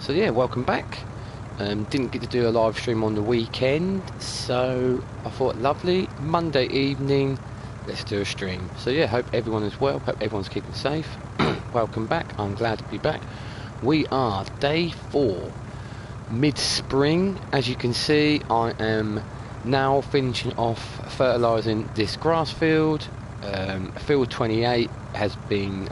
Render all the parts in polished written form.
So yeah, welcome back. Didn't get to do a live stream on the weekend, so I thought lovely Monday evening, let's do a stream. So yeah, hope everyone is well, hope everyone's keeping safe. Welcome back, I'm glad to be back. We are day 4, mid-spring. As you can see, I am now finishing off fertilising this grass field. Field 28 has been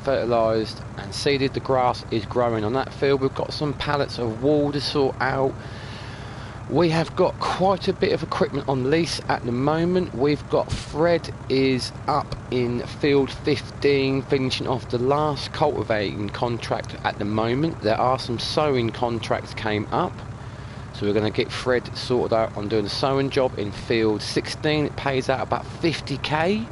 fertilised and seeded. The grass is growing on that field. We've got some pallets of wool to sort out. We have got quite a bit of equipment on lease at the moment. We've got Fred is up in field 15 finishing off the last cultivating contract at the moment. There are some sowing contracts came up, so we're going to get Fred sorted out on doing the sowing job in field 16. It pays out about 50k.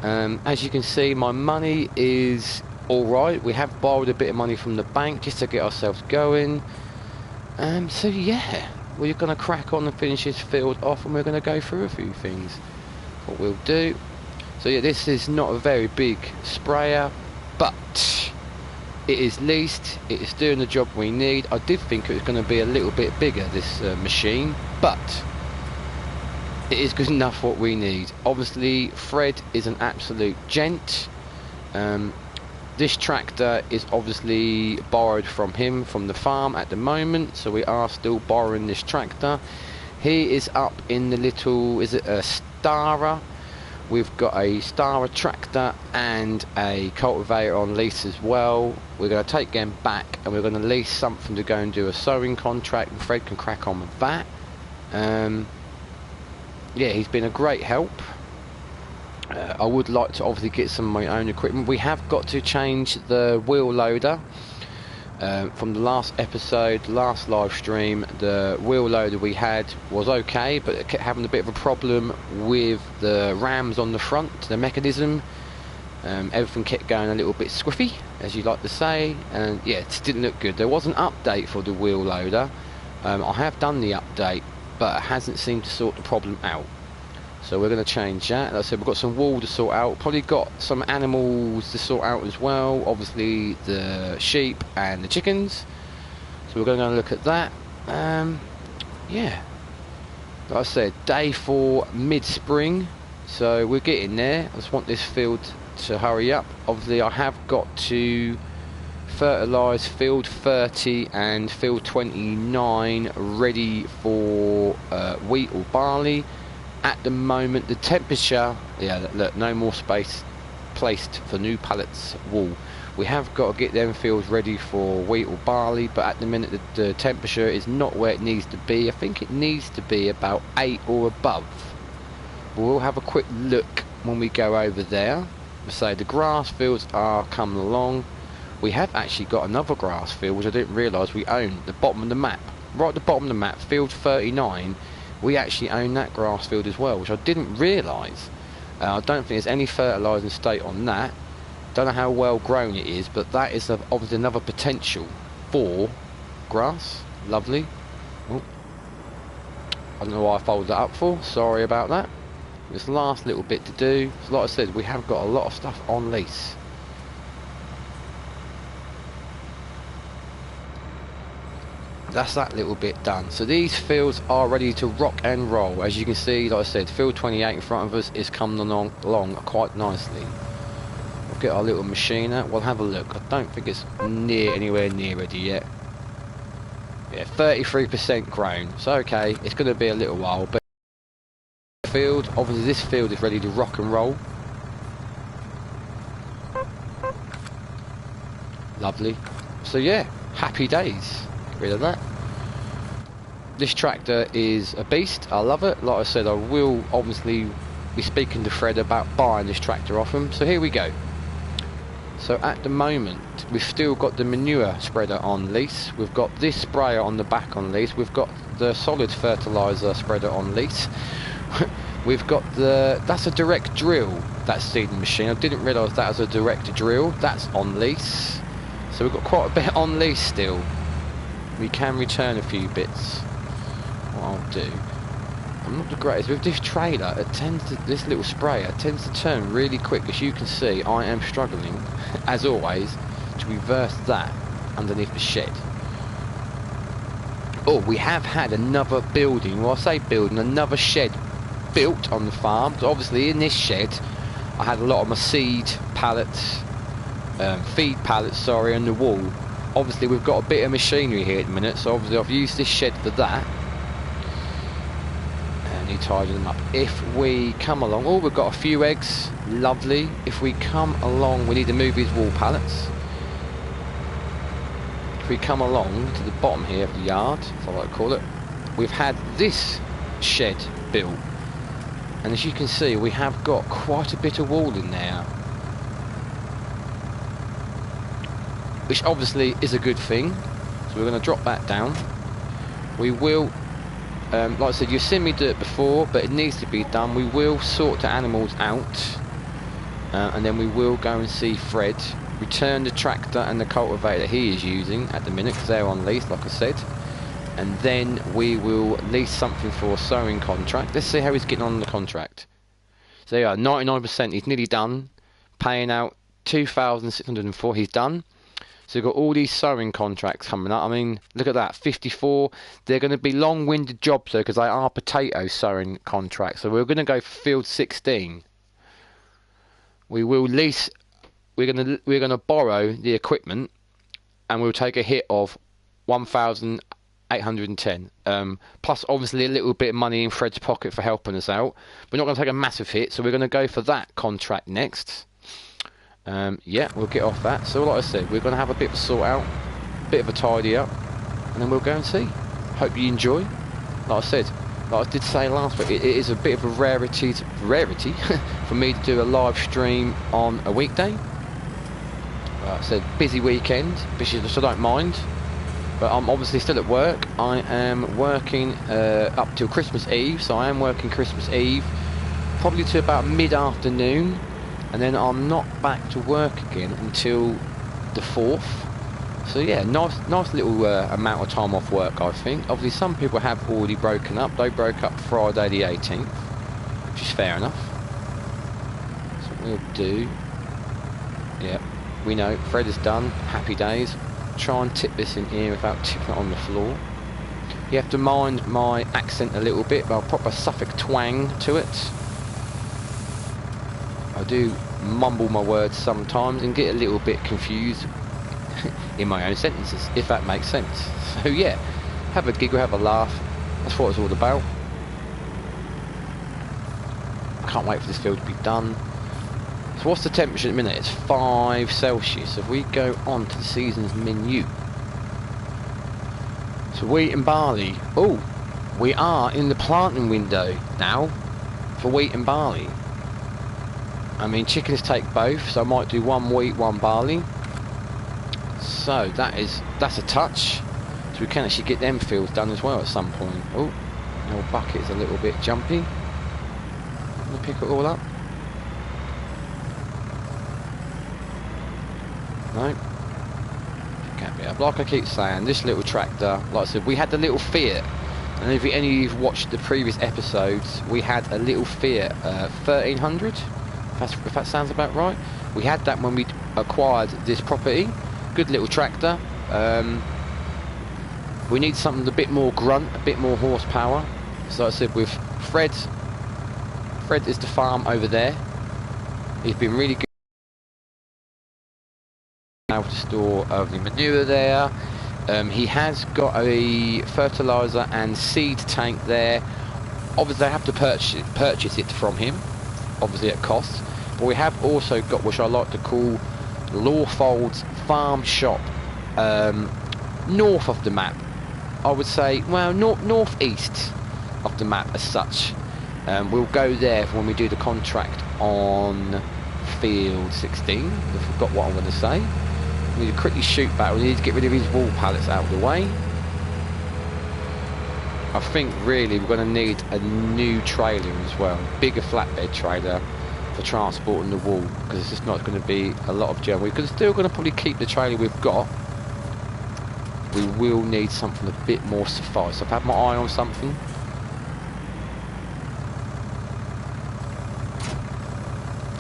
As you can see, my money is alright. We have borrowed a bit of money from the bank just to get ourselves going. So yeah, we're going to crack on and finish this field off, and we're going to go through a few things. What we'll do. So yeah, this is not a very big sprayer, but it is leased. It is doing the job we need. I did think it was going to be a little bit bigger, this machine, but it is good enough what we need. Obviously, Fred is an absolute gent. This tractor is obviously borrowed from him from the farm at the moment, so we are still borrowing this tractor. He is up in the little, is it a Stara? We've got a Stara tractor and a cultivator on lease as well. We're going to take them back and we're going to lease something to go and do a sowing contract, and Fred can crack on with that. Yeah, he's been a great help. I would like to obviously get some of my own equipment. We have got to change the wheel loader. From the last episode, last live stream, the wheel loader we had was okay, but it kept having a bit of a problem with the rams on the front, the mechanism. Everything kept going a little bit squiffy, as you like to say, and yeah, it didn't look good. There was an update for the wheel loader. I have done the update, but it hasn't seemed to sort the problem out. So we're going to change that. Like I said, we've got some wool to sort out. Probably got some animals to sort out as well. Obviously the sheep and the chickens. So we're going to go and look at that. Yeah. Like I said, day 4, mid-spring. So we're getting there. I just want this field to hurry up. Obviously I have got to fertilise field 30 and field 29 ready for wheat or barley. At the moment the temperature, yeah, look, no more space placed for new pallets of wool. We have got to get them fields ready for wheat or barley, but at the minute the temperature is not where it needs to be. I think it needs to be about 8 or above. We'll have a quick look when we go over there. So the grass fields are coming along. We have actually got another grass field which I didn't realise we owned, the bottom of the map. Right at the bottom of the map, field 39, we actually own that grass field as well, which I didn't realise. I don't think there's any fertilising state on that. Don't know how well grown it is, but that is obviously another potential for grass. Lovely. Oh. I don't know why I folded that up for, sorry about that. This last little bit to do, so like I said, we have got a lot of stuff on lease. That's that little bit done. So these fields are ready to rock and roll. As you can see, like I said, field 28 in front of us is coming along quite nicely. We'll get our little machine out. We'll have a look. I don't think it's anywhere near ready yet. Yeah, 33% grown. So okay, it's going to be a little while, but field, obviously this field is ready to rock and roll. Lovely. So yeah, happy days. Get rid of that. This tractor is a beast. I love it. Like I said, I will obviously be speaking to Fred about buying this tractor off him. So here we go. So at the moment we've still got the manure spreader on lease. We've got this sprayer on the back on lease. We've got the solid fertilizer spreader on lease. We've got that's a direct drill, that seeding machine. I didn't realise that was a direct drill. That's on lease. So we've got quite a bit on lease still. We can return a few bits. What I'll do, I'm not the greatest with this trailer. It tends to, this little sprayer tends to turn really quick. As you can see, I am struggling, as always, to reverse that underneath the shed. Oh, we have had another building, well I say building, another shed built on the farm. So obviously in this shed I had a lot of my seed pallets, feed pallets, sorry, on the wall. Obviously we've got a bit of machinery here at the minute, so obviously I've used this shed for that. And you tidy them up. If we come along, oh, we've got a few eggs, lovely. If we come along, we need to move these wall pallets. If we come along to the bottom here of the yard, if I like to call it, we've had this shed built. And as you can see, we have got quite a bit of wall in there. Which obviously is a good thing. So we're going to drop that down. We will, like I said, you've seen me do it before, but it needs to be done. We will sort the animals out. And then we will go and see Fred. Return the tractor and the cultivator he is using at the minute, because they're on lease, like I said. And then we will lease something for a sowing contract. Let's see how he's getting on the contract. So there you are, 99%, he's nearly done. Paying out 2,604, he's done. So we've got all these sowing contracts coming up. I mean, look at that, 54. They're going to be long-winded jobs though, because they are potato sowing contracts. So we're going to go for field 16. We will lease, we're going to borrow the equipment, and we'll take a hit of 1,810. Plus obviously a little bit of money in Fred's pocket for helping us out. We're not going to take a massive hit, so we're going to go for that contract next. Yeah, we'll get off that. So like I said, we're going to have a bit of a sort out, a bit of a tidy up, and then we'll go and see. Hope you enjoy. Like I said, like I did say last week, it is a bit of a rarity for me to do a live stream on a weekday. Like I said, busy weekend, so I don't mind. But I'm obviously still at work. I am working up till Christmas Eve, so I am working Christmas Eve, probably to about mid-afternoon, and then I'm not back to work again until the 4th. So yeah, nice little amount of time off work, I think. Obviously some people have already broken up. They broke up Friday the 18th, which is fair enough. So what we'll do, yeah, we know Fred is done, happy days. Try and tip this in here without tipping it on the floor. You have to mind my accent a little bit, but I'll pop a Suffolk twang to it. I do mumble my words sometimes and get a little bit confused in my own sentences, if that makes sense. So yeah, have a giggle, have a laugh. That's what it's all about. I can't wait for this field to be done. So what's the temperature at the minute? It's 5 Celsius. If we go on to the season's menu. So wheat and barley. Oh, we are in the planting window now for wheat and barley. I mean, chickens take both, so I might do one wheat, one barley. So that's a touch. So we can actually get them fields done as well at some point. Oh, the old bucket's a little bit jumpy. Let me pick it all up. No. Can't be up. Like I keep saying, this little tractor, like I said, we had the little Fiat. And if any of you have watched the previous episodes, we had a little Fiat 1300. If that sounds about right. We had that when we acquired this property. Good little tractor. We need something a bit more grunt, a bit more horsepower. So I said with Fred is the farm over there. He's been really good. Able to store the manure there. He has got a fertilizer and seed tank there. Obviously I have to purchase it from him, obviously at cost. But we have also got, which I like to call, Lawfolds farm shop, north of the map. I would say, well, northeast of the map as such. We'll go there when we do the contract on field 16. I forgot what I'm going to say. We need to quickly shoot back. We need to get rid of these wall pallets out of the way. I think really we're going to need a new trailer as well. Bigger flatbed trailer for transporting the wool, because it's just not going to be a lot of journey. We're still going to probably keep the trailer we've got. We will need something a bit more suffice. I've had my eye on something.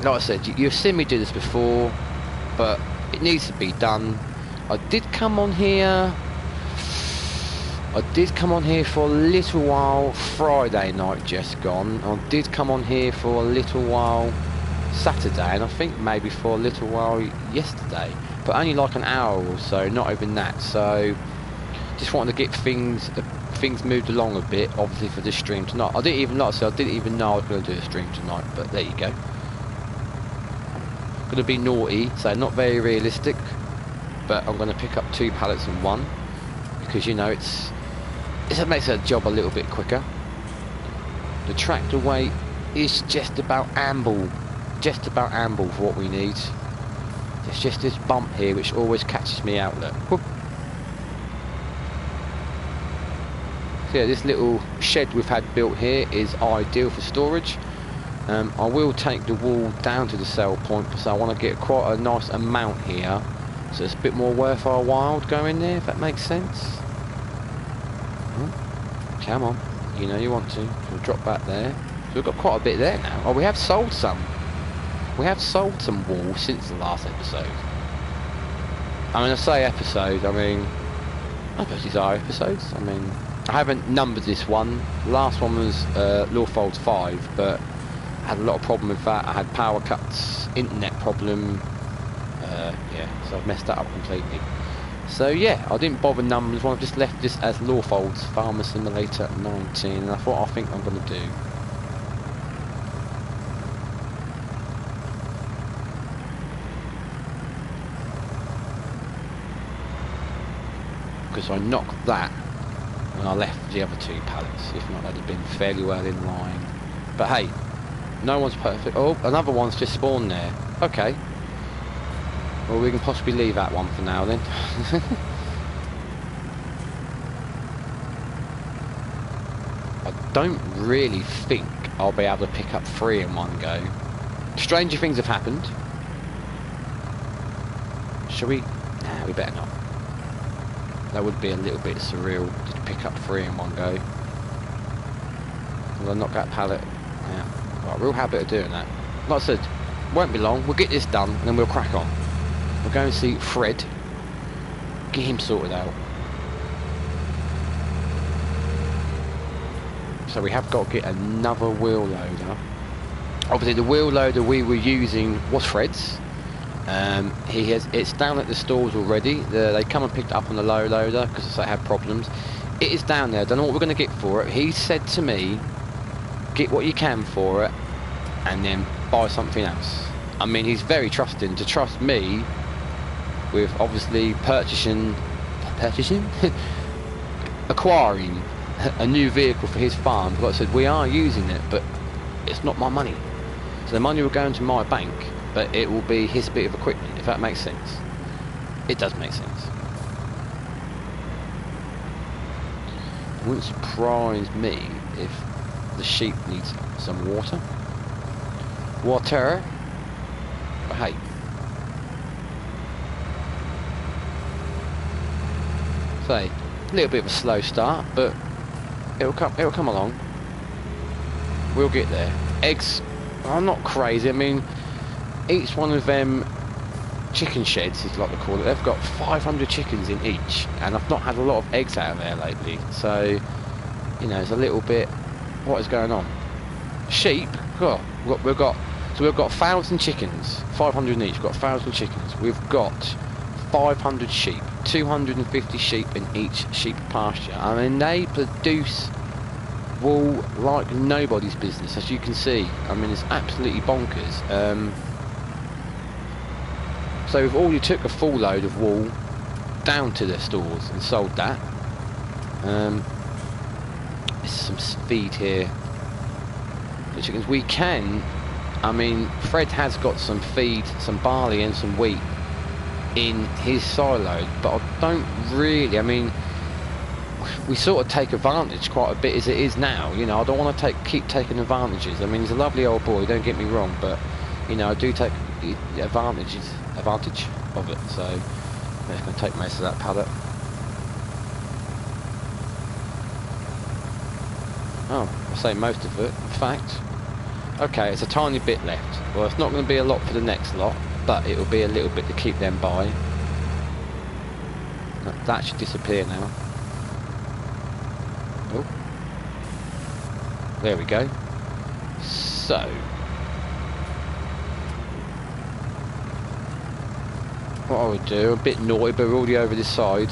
Like I said, you've seen me do this before, but it needs to be done. I did come on here I did come on here for a little while Friday night just gone. I did come on here for a little while Saturday, and I think maybe for a little while yesterday, but only like an hour or so, not even that. So just wanted to get things moved along a bit, obviously, for this stream tonight. I didn't even know I didn't even know I was going to do a stream tonight, but there you go. Going to be naughty, so not very realistic, but I'm going to pick up 2 pallets in one, because you know it makes the job a little bit quicker. The tractor weight is just about amble for what we need. There's just this bump here which always catches me out. Look. Whoop. So yeah, this little shed we've had built here is ideal for storage. I will take the wool down to the sell point because I want to get quite a nice amount here, so it's a bit more worth our while to go in there, if that makes sense. Come on, you know you want to. We'll drop back there. So we've got quite a bit there now. Oh, we have sold some. We have sold some wool since the last episode. I mean, I say episode, I mean, I suppose these are episodes. I mean, I haven't numbered this one. The last one was Lawfolds 5, but I had a lot of problem with that. I had power cuts, internet problem. Yeah, so I've messed that up completely. So yeah, I didn't bother numbers one. I've just left this as Lawfolds Farmer Simulator 19, and that's what I think I'm going to do. Because I knocked that when I left the other 2 pallets. If not, that'd have been fairly well in line. But hey, no one's perfect. Oh, another one's just spawned there. Okay. Well, we can possibly leave that one for now then. I don't really think I'll be able to pick up 3 in one go. Stranger things have happened. Shall we? Nah, we better not. That would be a little bit surreal to pick up 3 in one go. Will I knock that pallet? Yeah. Right, real habit of doing that. Like I said, won't be long. We'll get this done and then we'll crack on. We'll go and see Fred. Get him sorted out. So we have got to get another wheel loader. Obviously the wheel loader we were using was Fred's. It's down at the stores already. They come and picked it up on the low loader because they had problems. It is down there. I don't know what we're going to get for it. He said to me, get what you can for it and then buy something else. I mean, he's very trusting to trust me with obviously acquiring a new vehicle for his farm. Like I said, we are using it, but it's not my money. So the money will go into my bank, but it will be his bit of equipment, if that makes sense. It does make sense. It wouldn't surprise me if the sheep needs some water. Water. But hey. Say, a little bit of a slow start, but it'll come along. We'll get there. Eggs, I'm not crazy. I mean, each one of them chicken sheds, as you like to call it, they've got 500 chickens in each, and I've not had a lot of eggs out of there lately. So, you know, it's a little bit. What is going on? Sheep. Oh, we've got 1,000 chickens, 500 in each. We've got 1,000 chickens. We've got 500 sheep, 250 sheep in each sheep pasture. I mean, they produce wool like nobody's business, as you can see. I mean, it's absolutely bonkers. So if all you took a full load of wool down to their stores and sold that, there's some feed here for chickens. We can, I mean, Fred has got some feed, some barley and some wheat in his silo, but I don't really, I mean, we sort of take advantage quite a bit as it is now. You know, I don't want to keep taking advantages. I mean, he's a lovely old boy, don't get me wrong, but you know, I do take advantage of it. So I'm just going to take most of that pallet. Oh, I say most of it. In fact, okay, it's a tiny bit left. Well, it's not going to be a lot for the next lot, but it will be a little bit to keep them by. That should disappear now. Oh, there we go. So, what I would do, a bit naughty, but we're already over this side.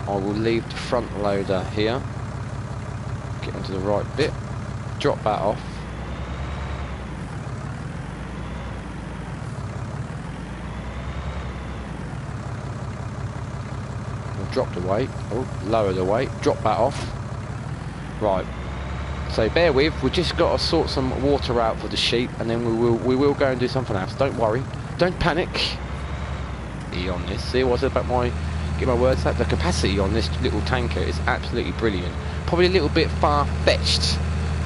I will leave the front loader here. Get onto the right bit. Drop that off. Drop the weight. Oh, lower the weight. Drop that off. Right. So bear with. We just got to sort some water out for the sheep, and then we will go and do something else. Don't worry. Don't panic. On this. See what's about my. Get my words out. The capacity on this little tanker is absolutely brilliant. Probably a little bit far-fetched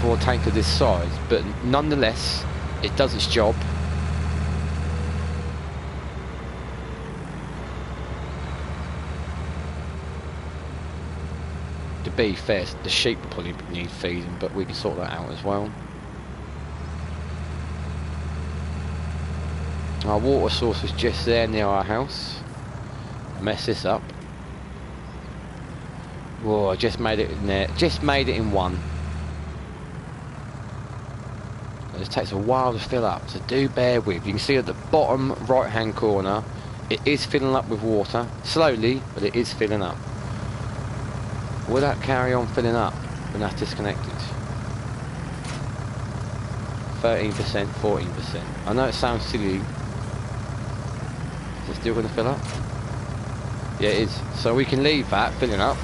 for a tanker this size, but nonetheless, it does its job. To be fair, the sheep probably need feeding, but we can sort that out as well. Our water source is just there near our house. Mess this up. Whoa, I just made it in there. Just made it in one. It takes a while to fill up, so do bear with. You can see at the bottom right hand corner, it is filling up with water. Slowly, but it is filling up. Will that carry on filling up when that's disconnected? 13%, 14%. I know it sounds silly. Is it still going to fill up? Yeah, it is. So we can leave that filling up.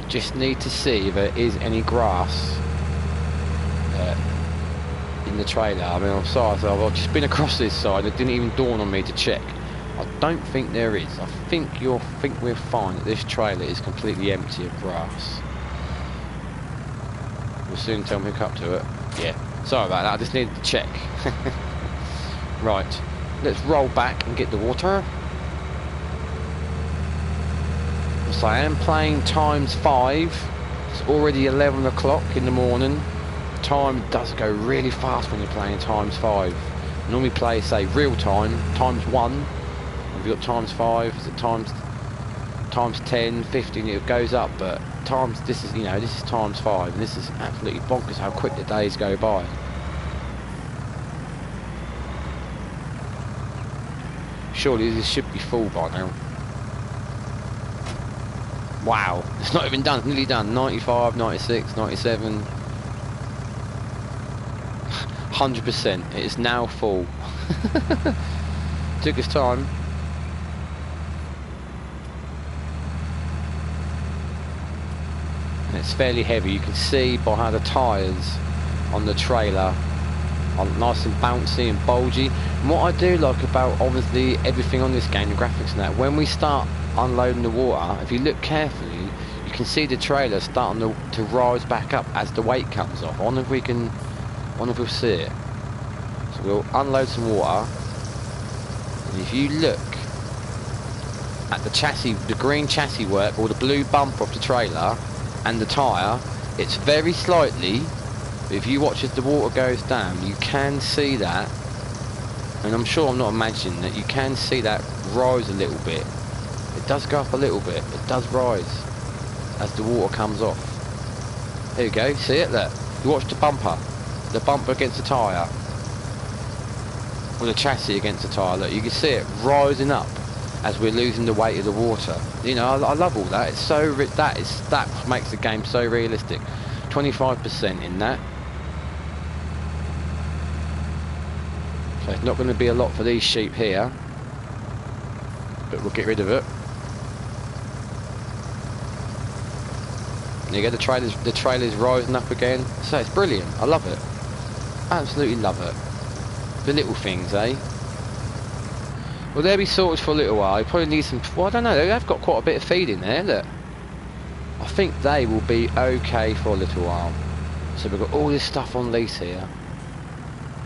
Just need to see if there is any grass in the trailer. I mean, I'm sorry, I've just been across this side. It didn't even dawn on me to check. I don't think there is. I think we're fine that this trailer is completely empty of grass. We'll soon tell me hook up to it. Yeah. Sorry about that. I just needed to check. Right. Let's roll back and get the water. So I am playing ×5. It's already 11 o'clock in the morning. Time does go really fast when you're playing ×5. Normally play, say, real time, ×1. If you've got ×5, is it ×10, 15, it goes up, but this is ×5, and this is absolutely bonkers how quick the days go by. Surely this should be full by now. Wow, it's not even done, it's nearly done. 95, 96, 97. 100%, it is now full. Took us time. And it's fairly heavy. You can see by how the tyres on the trailer are nice and bouncy and bulgy. And what I do like about obviously everything on this game, the graphics and that, when we start unloading the water, if you look carefully, you can see the trailer starting to rise back up as the weight comes off. I wonder if we'll see it. So we'll unload some water, and if you look at the chassis, the green chassis work, or the blue bumper of the trailer and the tyre, it's very slightly, but if you watch as the water goes down, you can see that, and I'm sure I'm not imagining that, you can see that rise a little bit. It does go up a little bit, it does rise as the water comes off. There you go, see it there? You watch the bumper against the tyre, or the chassis against the tyre, look, you can see it rising up as we're losing the weight of the water. You know, I love all that. It's so that makes the game so realistic. 25% in that. So it's not going to be a lot for these sheep here, but we'll get rid of it. And you get the trailer's rising up again. So it's brilliant. I love it. Absolutely love it. The little things, eh? Well, they'll be sorted for a little while. You probably need some. Well, I don't know. They've got quite a bit of feed in there. Look. I think they will be okay for a little while. So we've got all this stuff on lease here.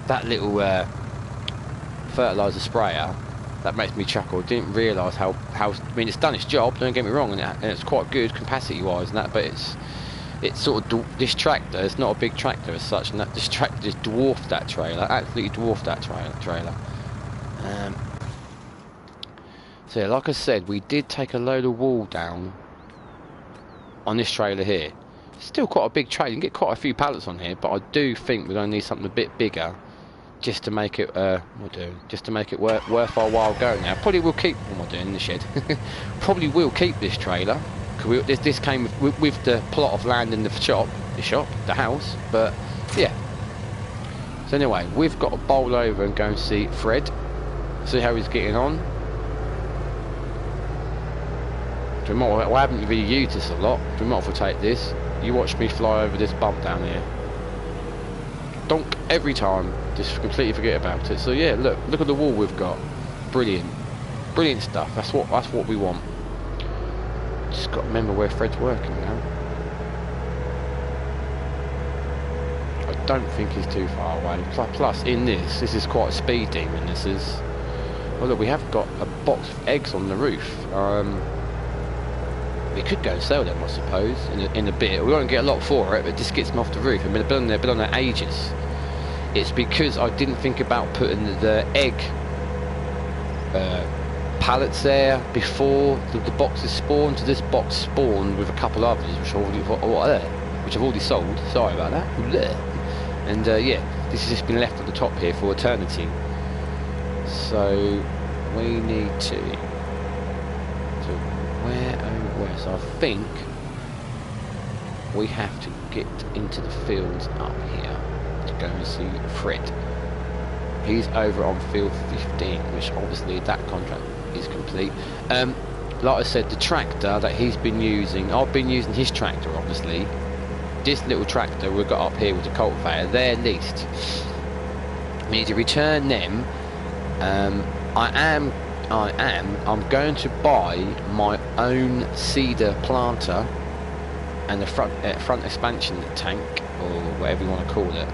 That little fertiliser sprayer, that makes me chuckle. Didn't realise how. I mean, it's done its job. Don't get me wrong, and it's quite good capacity-wise and that. But it's sort of this tractor. It's not a big tractor as such, and that this tractor just dwarfed that trailer. Absolutely dwarfed that trailer. So yeah, like I said, we did take a load of wool down on this trailer here. Still quite a big trailer. You can get quite a few pallets on here, but I do think we're going to need something a bit bigger just to make it worth our while going. Now probably will keep what am I doing in the shed. Probably will keep this trailer. This came with the plot of land in the house. But yeah. So anyway, we've got to bowl over and go and see Fred, see how he's getting on. I haven't really used this a lot. Do you mind if I take this? You watch me fly over this bump down here. Donk every time. Just completely forget about it. So yeah, look at the wall we've got. Brilliant stuff. That's what we want. Just got to remember where Fred's working now. I don't think he's too far away. Plus, in this is quite a speed demon. This is. Oh look, we have got a box of eggs on the roof. We could go and sell them, I suppose, in a bit. We won't get a lot for it, but it just gets them off the roof. I mean, they've been on there ages. It's because I didn't think about putting the egg pallets there before the boxes spawned. So this box spawned with a couple others, which I've already sold. Sorry about that. And yeah, this has just been left at the top here for eternity. So we need to. So I think we have to get into the fields up here to go and see Fred. He's over on field 15, which obviously that contract is complete. Like I said, the tractor that he's been using, I've been using his tractor obviously. This little tractor we've got up here with the cultivator, they're leased. We need to return them. I'm going to buy my own cedar planter and the front expansion tank, or whatever you want to call it.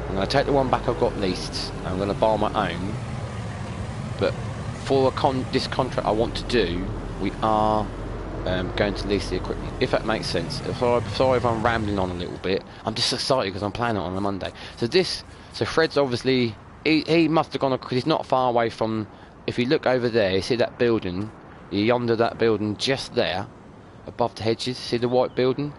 I'm going to take the one back I've got leased. I'm going to buy my own. But for this contract I want to do, we are going to lease the equipment, if that makes sense. Sorry if I'm rambling on a little bit. I'm just excited because I'm planning it on a Monday. So Fred's obviously he must have gone, because he's not far away from. If you look over there, you see that building, yonder, that building just there, above the hedges, see the white building?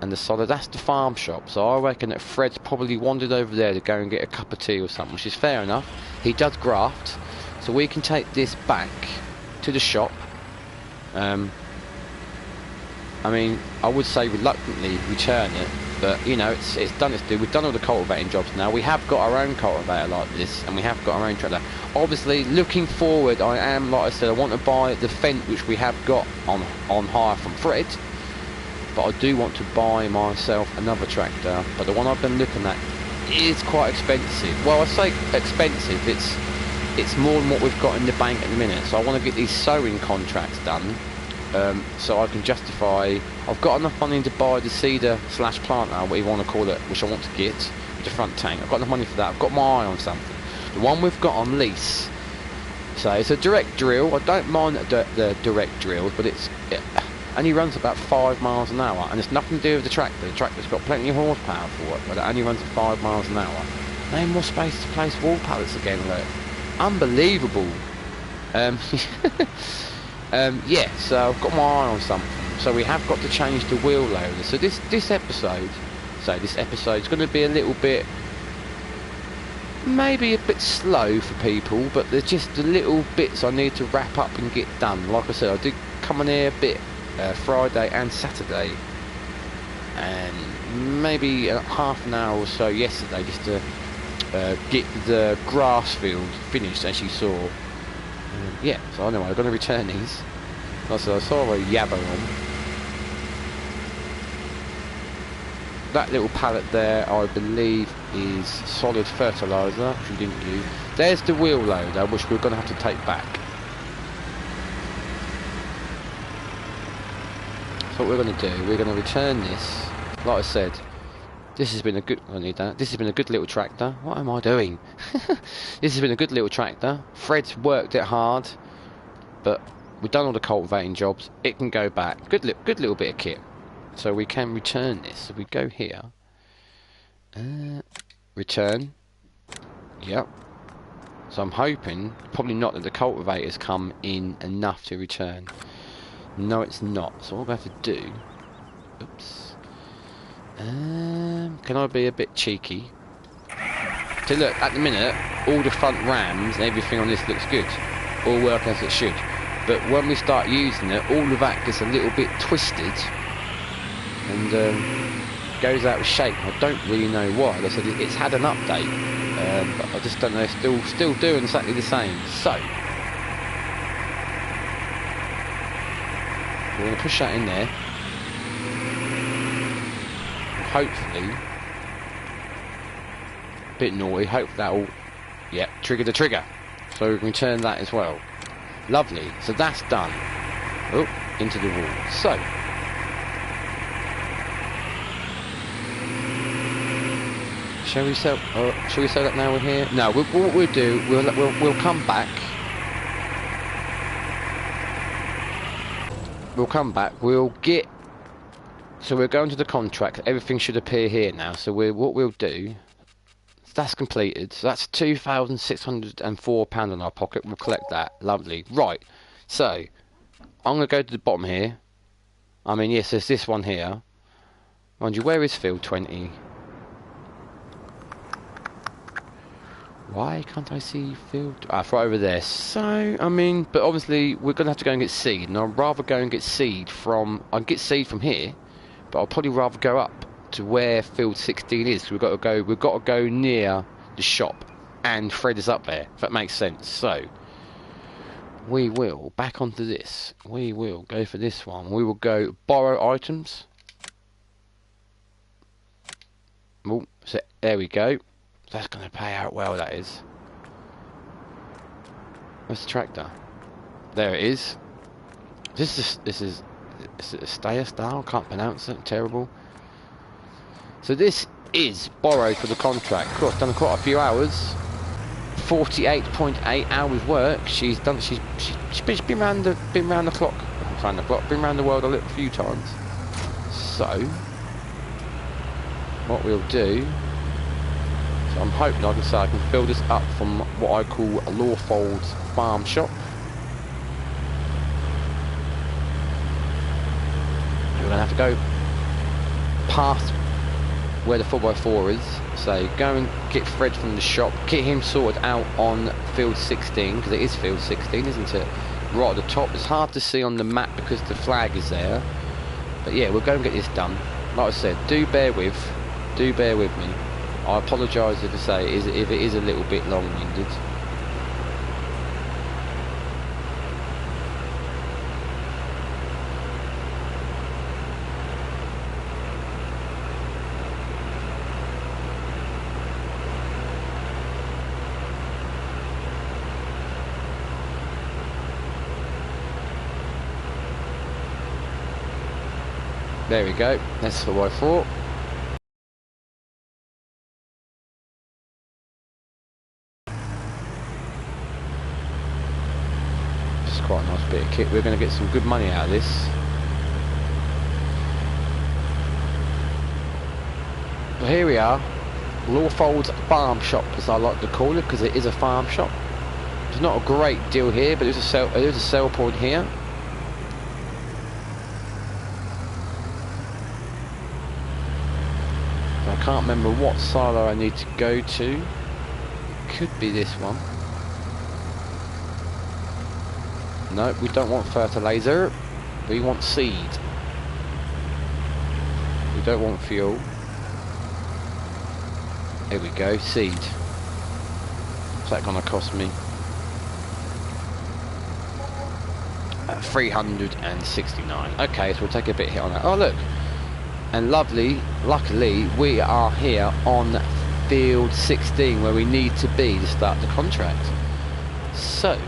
And the solid, that's the farm shop. So I reckon that Fred's probably wandered over there to go and get a cup of tea or something, which is fair enough. He does graft, so we can take this back to the shop. I mean, I would say reluctantly return it, but you know, it's done its due. We've done all the cultivating jobs now. We have got our own cultivator like this, and we have got our own tractor. Obviously, looking forward, I am, like I said, I want to buy the Fendt, which we have got on hire from Fred, but I do want to buy myself another tractor. But the one I've been looking at is quite expensive. Well, I say expensive, it's more than what we've got in the bank at the minute. So I want to get these sowing contracts done, so I can justify. I've got enough money to buy the cedar / planter, whatever you want to call it, which I want to get with the front tank. I've got enough money for that. I've got my eye on something. The one we've got on lease, so it's a direct drill. I don't mind the direct drill, but it only runs about 5 miles an hour, and it's nothing to do with the tractor. The tractor's got plenty of horsepower for it, but it only runs at 5 miles an hour. No more space to place wall pallets again, look. Unbelievable. Yeah, so I've got my eye on something. So we have got to change the wheel loader. So this episode's going to be a little bit, maybe a bit slow for people, but there's just the little bits I need to wrap up and get done. Like I said, I did come on here a bit Friday and Saturday, and maybe half an hour or so yesterday, just to get the grass field finished, as you saw. Yeah, so anyway, I'm going to return these. Like I said, I saw a yabber on. That little pallet there, I believe, is solid fertiliser, which we didn't use. There's the wheel loader, which we're going to have to take back. So what we're going to do, we're going to return this. Like I said, this has been a good. I need that. This has been a good little tractor. What am I doing? This has been a good little tractor. Fred's worked it hard, but we've done all the cultivating jobs. It can go back. Good little bit of kit. so we can return this. So we go here, return. Yep. So I'm hoping, probably not, that the cultivators come in enough to return. No, it's not. So what we have to do, oops, can I be a bit cheeky? So look, at the minute, all the front rams and everything on this looks good, all work as it should. But when we start using it, all of that gets a little bit twisted and goes out of shape. I don't really know why. Like I said, it's had an update, but I just don't know. It's still doing exactly the same. So we're going to push that in there. Hopefully, a bit naughty. Hope that will, yeah, trigger the trigger. So we can turn that as well. Lovely. So that's done. Oh, into the wall. So shall we sell that now we're here? No, what we'll do, we'll come back. We'll come back. We'll get. So we're going to the contract. Everything should appear here now. So what we'll do. That's completed. So that's £2,604 in our pocket. We'll collect that. Lovely. Right. So I'm going to go to the bottom here. I mean, yes, there's this one here. Mind you, where is field 20? Why can't I see field? Ah, it's right over there. So, I mean, but obviously we're going to have to go and get seed. And I'd rather go and get seed from... I can get seed from here, but I'll probably rather go up to where field 16 is. So we've got to go near the shop, and Fred is up there, if that makes sense. So we will back onto this. We will go for this one. We will go borrow items. Oh, so there we go. That's going to pay out well, that is. Where's the tractor? There it is. This is a Stayer style. Can't pronounce it. Terrible. So this is borrowed for the contract. Of course, done quite a few hours. 48.8 hours work. She's done. She's been round the clock. Been round the world a few times. So what we'll do. So I'm hoping I can fill this up from what I call a Lawfolds farm shop. We're going to have to go past where the 4x4 is. So go and get Fred from the shop, get him sorted out on field 16, because it is field 16, isn't it? Right at the top. It's hard to see on the map because the flag is there. But yeah, we'll go and get this done. Like I said, do bear with me. I apologise if it is a little bit long-winded. There we go. That's the Y4. Quite a nice bit of kit. We're going to get some good money out of this. Well, here we are, Lawfolds farm shop, as I like to call it, because it is a farm shop. There's not a great deal here, but there's a sell point here. I can't remember what silo I need to go to. Could be this one. No, we don't want fertilizer. We want seed. We don't want fuel. Here we go, seed. What's that gonna cost me? 369. Okay, so we'll take a bit hit on that. Oh look, and luckily we are here on field 16 where we need to be to start the contract. So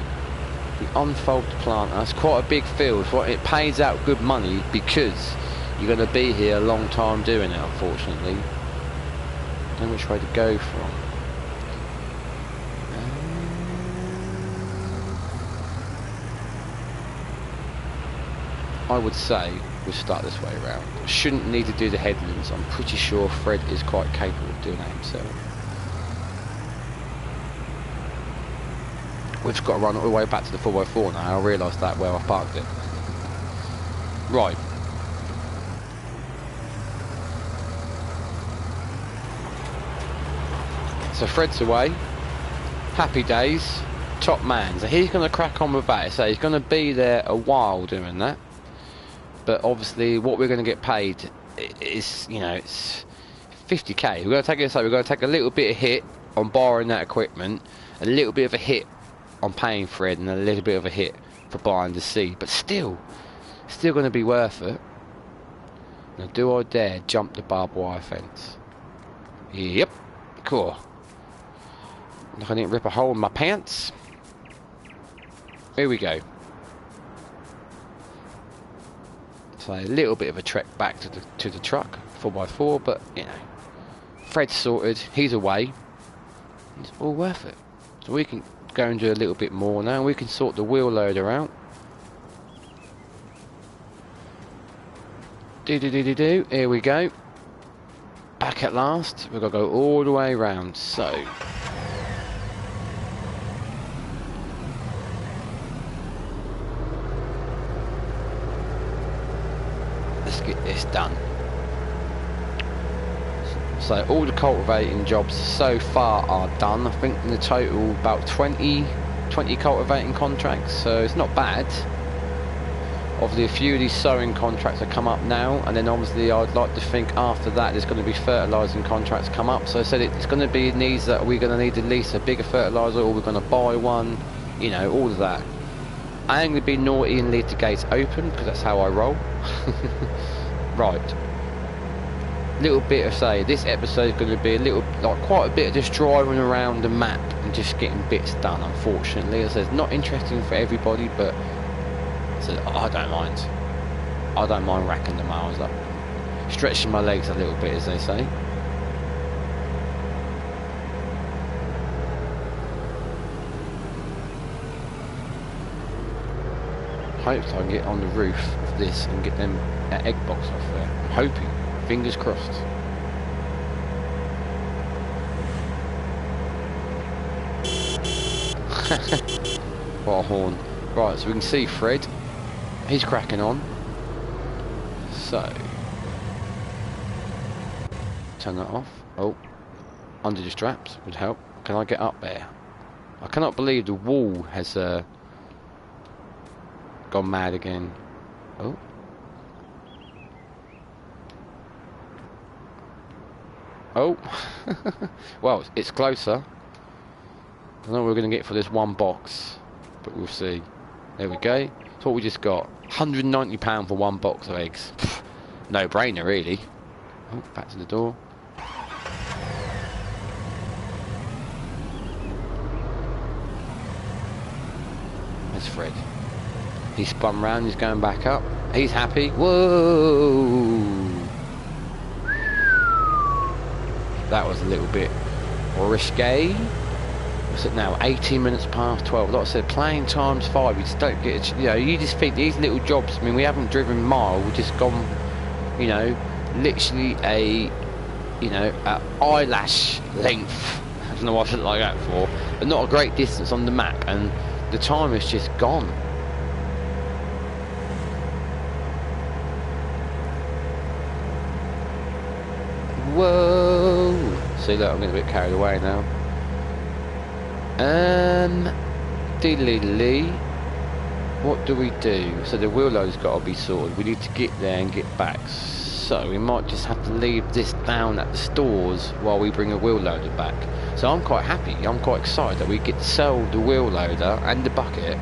we unfold the plant. That's quite a big field. It pays out good money because you're going to be here a long time doing it, unfortunately. Don't know which way to go from. I would say we'll start this way around. Shouldn't need to do the headlands. I'm pretty sure Fred is quite capable of doing that himself. We've just got to run all the way back to the 4x4 now. I realised that where I parked it. Right. So Fred's away. Happy days. Top man. So he's going to crack on with that. So he's going to be there a while doing that. But obviously what we're going to get paid is, you know, it's 50k. We're going to take it, so we're going to take a little bit of hit on borrowing that equipment, a little bit of a hit on paying Fred, and a little bit of a hit for buying the seed. But still going to be worth it. Now, do I dare jump the barbed wire fence? Yep. Cool. Look, I didn't rip a hole in my pants. Here we go. So a little bit of a trek back to the truck, 4x4, but you know, Fred's sorted. He's away. It's all worth it. So we can go and do a little bit more now. We can sort the wheel loader out. Do. Here we go. Back at last. We've got to go all the way around. So let's get this done. So all the cultivating jobs so far are done. I think in the total about 20 cultivating contracts, so it's not bad. Obviously a few of these sowing contracts have come up now, and then obviously I'd like to think after that there's going to be fertilising contracts come up. So I said it's going to be needs that we're going to need at least a bigger fertiliser, or we're going to buy one, you know, all of that. I ain't going to be naughty and leave the gates open, because that's how I roll. Right. Little bit of this episode is going to be a little, like quite a bit of just driving around the map and just getting bits done, unfortunately. As I said, it's not interesting for everybody, but so I don't mind. I don't mind racking the miles up, stretching my legs a little bit, as they say. Hope I can get on the roof of this and get them that egg box off there. I'm hoping. Fingers crossed. What a horn. Right, so we can see Fred. He's cracking on. So turn that off. Oh, under the straps would help. Can I get up there? I cannot believe the wall has gone mad again. Oh. Oh. Well, it's closer. I don't know what we're going to get for this one box, but we'll see. There we go. That's what we just got. £190 for one box of eggs. No brainer, really. Oh, back to the door. There's Fred. He's spun round, he's going back up. He's happy. Whoa! That was a little bit risque. What's it now? 18 minutes past 12. Like I said, playing times 5. You just don't get, you know, you just think these little jobs. I mean, we haven't driven mile. We've just gone, you know, literally a eyelash length. I don't know what I look like that for, but not a great distance on the map, and the time is just gone. Whoa! See, look, I'm getting a bit carried away now. Diddly-lee. What do we do? So the wheel load's got to be sorted. We need to get there and get back. So we might just have to leave this down at the stores while we bring a wheel loader back. So I'm quite happy. I'm quite excited that we get to sell the wheel loader and the bucket.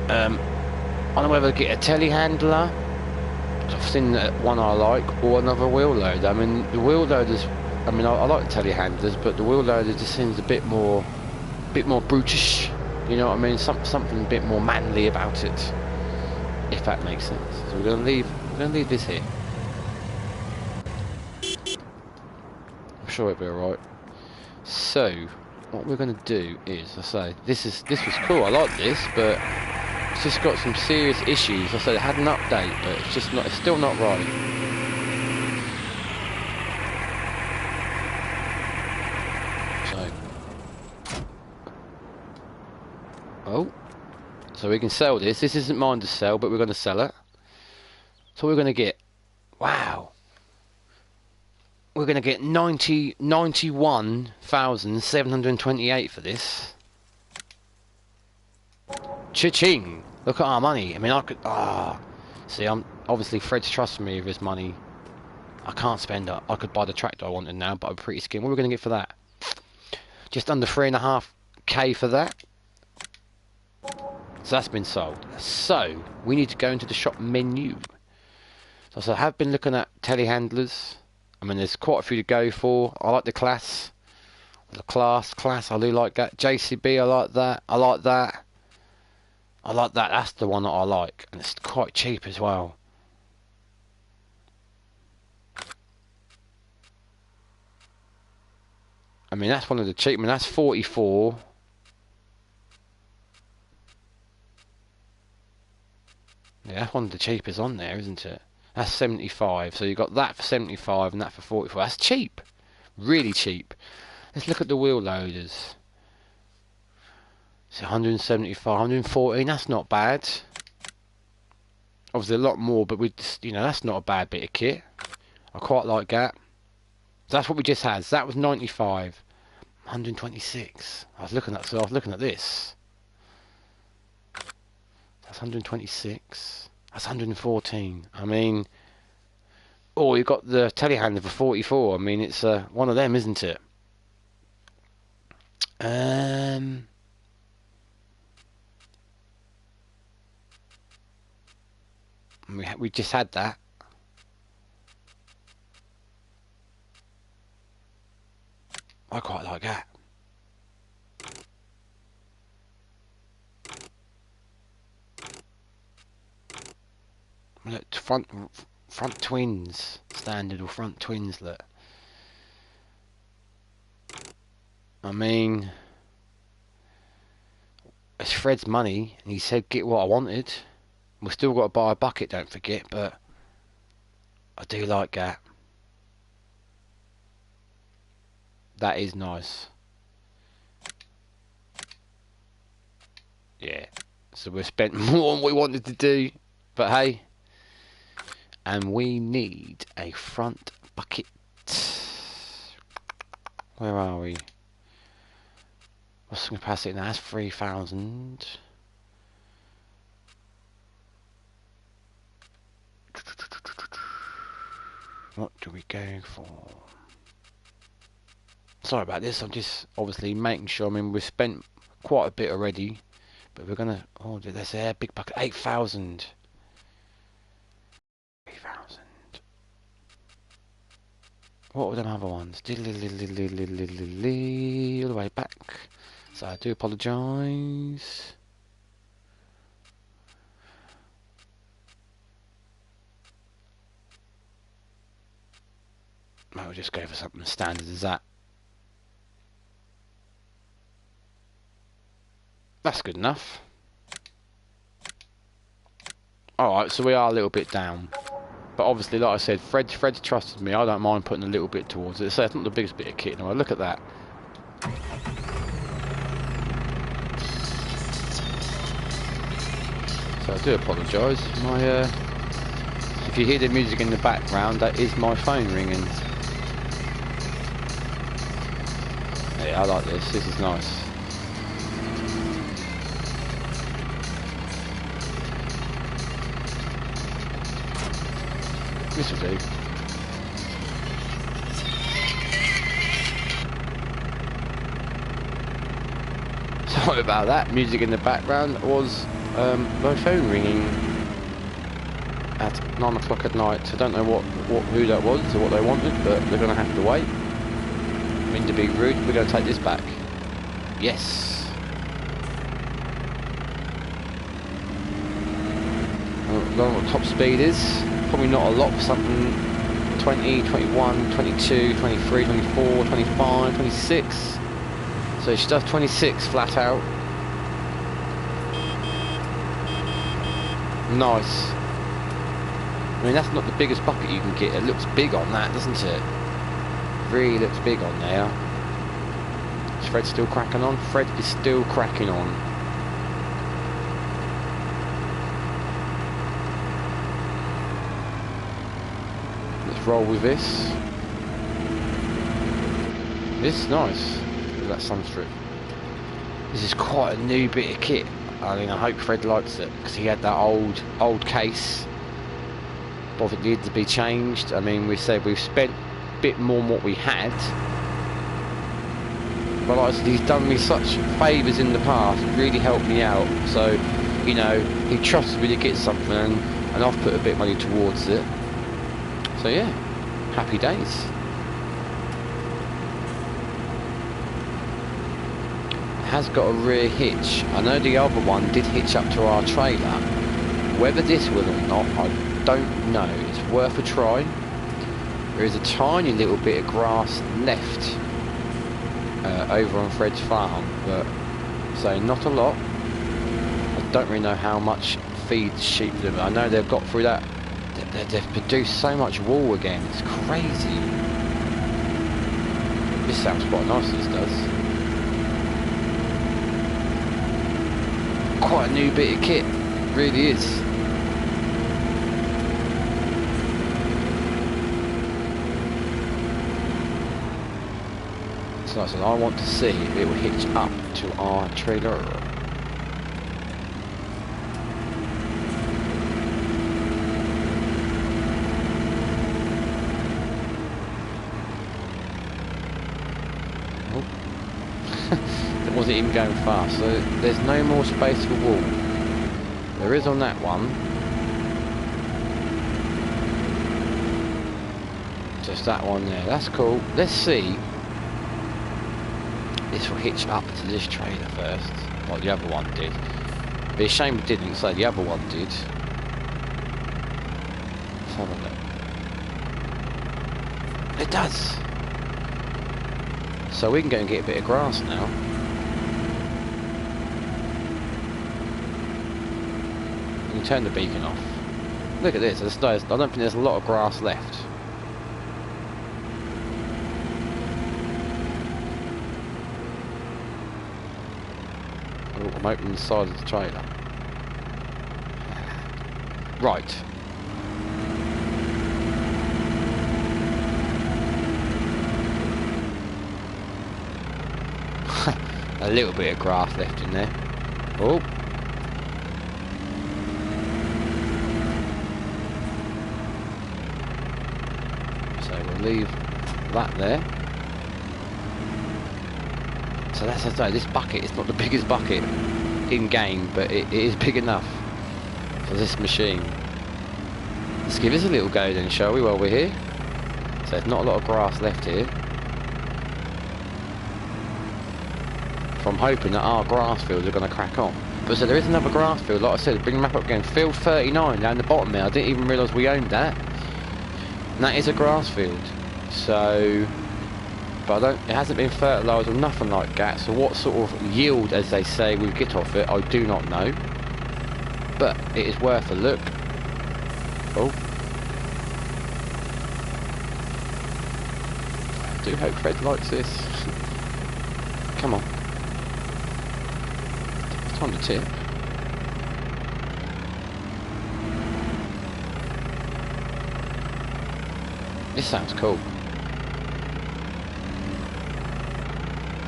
I don't know whether to get a telehandler. I've seen one I like, or another wheel loader. I mean, the wheel loaders, I mean, I like the telehandlers, but the wheel loader just seems a bit more brutish. You know what I mean? Something a bit more manly about it, if that makes sense. So we're gonna leave this here. I'm sure it'll be alright. So what we're gonna do is, I say, this was cool. I like this, but It's just got some serious issues. I said it had an update, but it's just not. It's still not right. So, oh, so we can sell this. This isn't mine to sell, but we're going to sell it. So we're going to get. Wow. We're going to get 91,728 for this. Cha-ching! Look at our money. I mean, I could... See, I'm... Obviously, Fred's trusting me with his money. I can't spend it. I could buy the tractor I wanted now, but I'm pretty skin. What are we going to get for that? Just under 3.5k for that. So that's been sold. So, we need to go into the shop menu. So I have been looking at telehandlers. I mean, there's quite a few to go for. I like the class. The class, I do like that. JCB, I like that. I like that. I like that. That's the one that I like. And it's quite cheap as well. I mean, that's one of the cheap. I mean, that's 44. Yeah, that's one of the cheapest on there, isn't it? That's 75. So you got that for 75 and that for 44. That's cheap. Really cheap. Let's look at the wheel loaders. It's 175, 114. That's not bad. Obviously a lot more, but we just, you know, that's not a bad bit of kit. I quite like that. So that's what we just had. So that was 95. 126. I was looking at this. That's 126. That's 114. I mean, oh, you've got the telehandler for 44. I mean, it's one of them, isn't it? We just had that. I quite like that. Look, front twins, standard or front twins. Look. I mean, it's Fred's money, and he said get what I wanted. We've still got to buy a bucket, don't forget, but I do like that. That is nice. Yeah. So we've spent more than we wanted to do, but hey. And we need a front bucket. Where are we? What's the capacity now? That's 3,000. What do we go for? Sorry about this, I'm just obviously making sure. I mean, we've spent quite a bit already, but we're gonna... Oh, there's a big bucket. 8,000. 3,000. What were them other ones? All the way back. So I do apologise. Might we'll just go for something as standard as that. That's good enough. Alright, so we are a little bit down. But obviously, like I said, Fred's trusted me. I don't mind putting a little bit towards it. So it's not the biggest bit of kit. No, look at that. So I do apologise. If you hear the music in the background, that is my phone ringing. Yeah, I like this. This is nice. This will do. Sorry about that. Music in the background was my phone ringing at 9 o'clock at night. I don't know who that was or what they wanted, but they're going to have to wait. I mean to be rude, we're going to take this back. Yes. I don't know what top speed is. Probably not a lot for something 20, 21, 22, 23, 24, 25, 26. So she does 26 flat out. Nice. I mean, that's not the biggest bucket you can get. It looks big on that, doesn't it? Really looks big on there. Is Fred still cracking on? Fred is still cracking on. Let's roll with this. This is nice. Look at that sunstrip. This is quite a new bit of kit. I mean, I hope Fred likes it, because he had that old case. But it needed to be changed. I mean, we said we've spent a bit more than what we had. But like I said, he's done me such favours in the past, really helped me out. So, you know, he trusted me to get something, and I've put a bit of money towards it. So yeah, happy days. Has got a rear hitch. I know the other one did hitch up to our trailer. Whether this will or not, I don't know. It's worth a try. There is a tiny little bit of grass left over on Fred's farm, but so not a lot. I don't really know how much feed the sheep them. I know they've got through that. They've produced so much wool again. It's crazy. This sounds quite nice. This does. Quite a new bit of kit, really is. So I said, I want to see if it will hitch up to our trailer. It wasn't even going fast, so there's no more space for wool. There is on that one. Just that one there, that's cool. Let's see. This will hitch up to this trailer first, like the other one did. It'd be a shame it didn't, so the other one did. Let's have a look. It does. So we can go and get a bit of grass now. You can turn the beacon off. Look at this. I don't think there's a lot of grass left. Oh, I'm opening the side of the trailer. Right. A little bit of grass left in there. Oh. So we'll leave that there. So that's as though this bucket is not the biggest bucket in game, but it is big enough for this machine. Let's give this a little go then, shall we, while we're here? So there's not a lot of grass left here. I'm hoping that our grass fields are going to crack on. But so there is another grass field, like I said, bring the map up again. Field 39 down the bottom there. I didn't even realise we owned that. And that is a grass field. So, but it hasn't been fertilised or nothing like that. So what sort of yield, as they say, we get off it, I do not know. But it is worth a look. Oh. I do hope Fred likes this. Come on. On the tip. This sounds cool.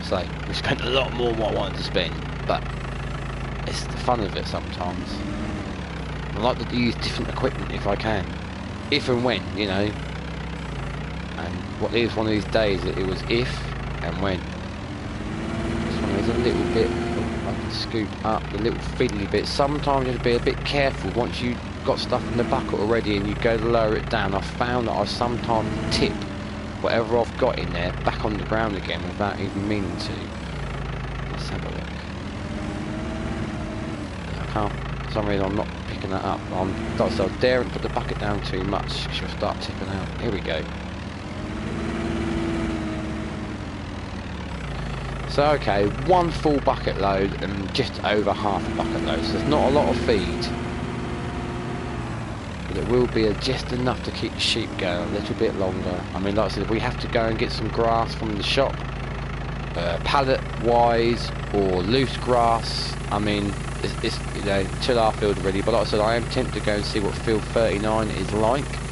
So we spent a lot more than what I wanted to spend, but it's the fun of it sometimes. I like to use different equipment if I can, if and when, you know. And what is one of these days that it was if and when. This one is a little bit. Scoop up the little fiddly bit. Sometimes you have to be a bit careful once you've got stuff in the bucket already and you go to lower it down. I've found that I sometimes tip whatever I've got in there back on the ground again without even meaning to. Let's have a look. I can't, for some reason I'm not picking that up. I'm daring to put the bucket down too much because she'll start tipping out. Here we go. So okay, one full bucket load and just over half a bucket load, so there's not a lot of feed. that will be just enough to keep the sheep going a little bit longer. I mean, like I said, if we have to go and get some grass from the shop, pallet wise or loose grass, I mean, it's you know, till our field ready. But like I said, I am tempted to go and see what field 39 is like.